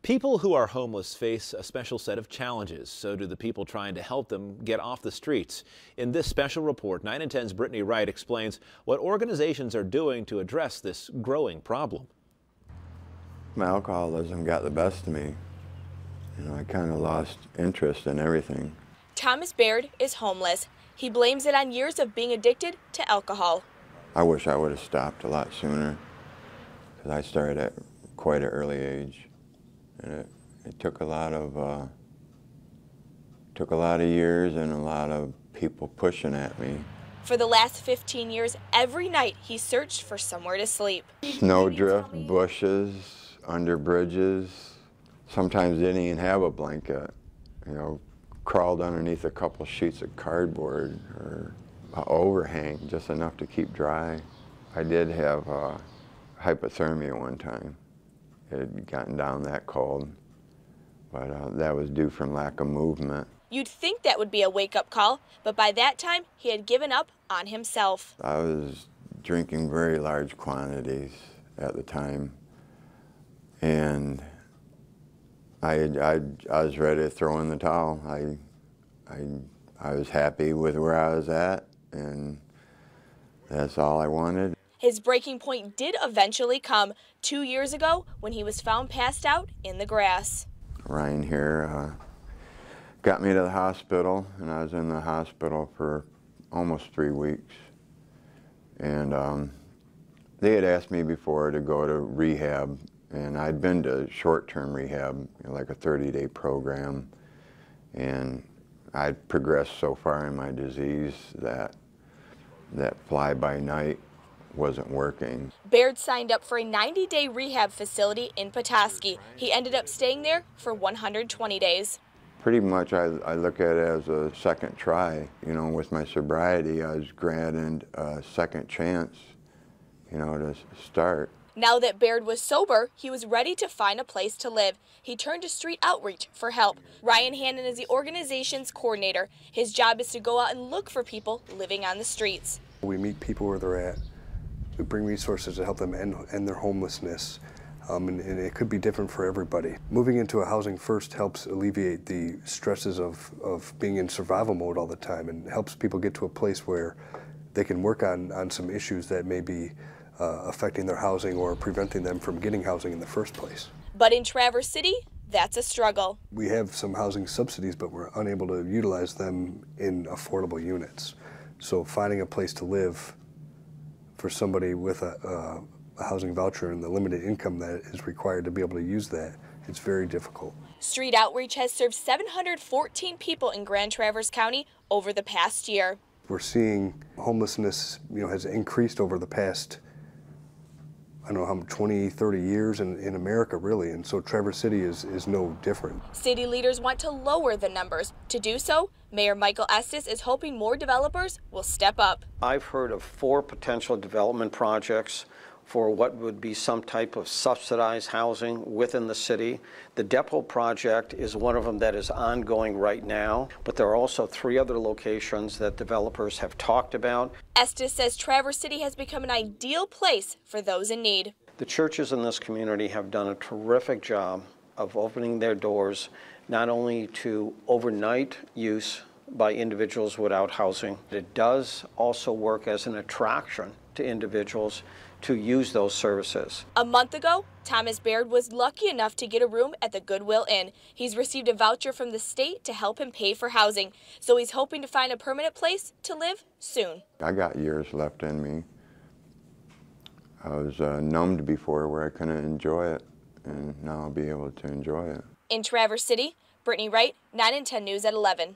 People who are homeless face a special set of challenges. So do the people trying to help them get off the streets. In this special report, 9 and 10's Brittany Wright explains what organizations are doing to address this growing problem. My alcoholism got the best of me. I kind of lost interest in everything. Thomas Baird is homeless. He blames it on years of being addicted to alcohol. I wish I would have stopped a lot sooner, because I started at quite an early age. And it took a lot of years and a lot of people pushing at me. For the last 15 years, every night he searched for somewhere to sleep. Snowdrift, bushes, under bridges. Sometimes didn't even have a blanket. Crawled underneath a couple sheets of cardboard or an overhang, just enough to keep dry. I did have hypothermia one time. It had gotten down that cold, but that was due from lack of movement. You'd think that would be a wake-up call, but by that time, he had given up on himself. I was drinking very large quantities at the time, and I was ready to throw in the towel. I was happy with where I was at, and that's all I wanted. His breaking point did eventually come 2 years ago when he was found passed out in the grass. Ryan here got me to the hospital, and I was in the hospital for almost 3 weeks. And they had asked me before to go to rehab, and I'd been to short-term rehab, like a 30-day program, and I'd progressed so far in my disease that fly-by-night wasn't working. Baird signed up for a 90-day rehab facility in Petoskey. He ended up staying there for 120 days. Pretty much I look at it as a second try. With my sobriety, I was granted a second chance, to start. Now that Baird was sober, he was ready to find a place to live. He turned to street outreach for help. Ryan Hannon is the organization's coordinator. His job is to go out and look for people living on the streets. We meet people where they're at. We bring resources to help them end their homelessness, and it could be different for everybody. Moving into a housing first helps alleviate the stresses of being in survival mode all the time, and helps people get to a place where they can work on some issues that may be affecting their housing or preventing them from getting housing in the first place. But in Traverse City, that's a struggle. We have some housing subsidies, but we're unable to utilize them in affordable units. So finding a place to live for somebody with a housing voucher and the limited income that is required to be able to use that, it's very difficult. Street Outreach has served 714 people in Grand Traverse County over the past year. We're seeing homelessness, has increased over the past, 20, 30 years in America, really, and so Traverse City is no different. City leaders want to lower the numbers. To do so, Mayor Michael Estes is hoping more developers will step up. I've heard of 4 potential development projects for what would be some type of subsidized housing within the city. The Depot project is one of them that is ongoing right now, but there are also 3 other locations that developers have talked about. Estes says Traverse City has become an ideal place for those in need. The churches in this community have done a terrific job of opening their doors not only to overnight use by individuals without housing, it does also work as an attraction to individuals to use those services. A month ago, Thomas Baird was lucky enough to get a room at the Goodwill Inn. He's received a voucher from the state to help him pay for housing, so he's hoping to find a permanent place to live soon. I got years left in me. I was numbed before where I couldn't enjoy it, and now I'll be able to enjoy it. In Traverse City, Brittany Wright, 9 and 10 News at 11.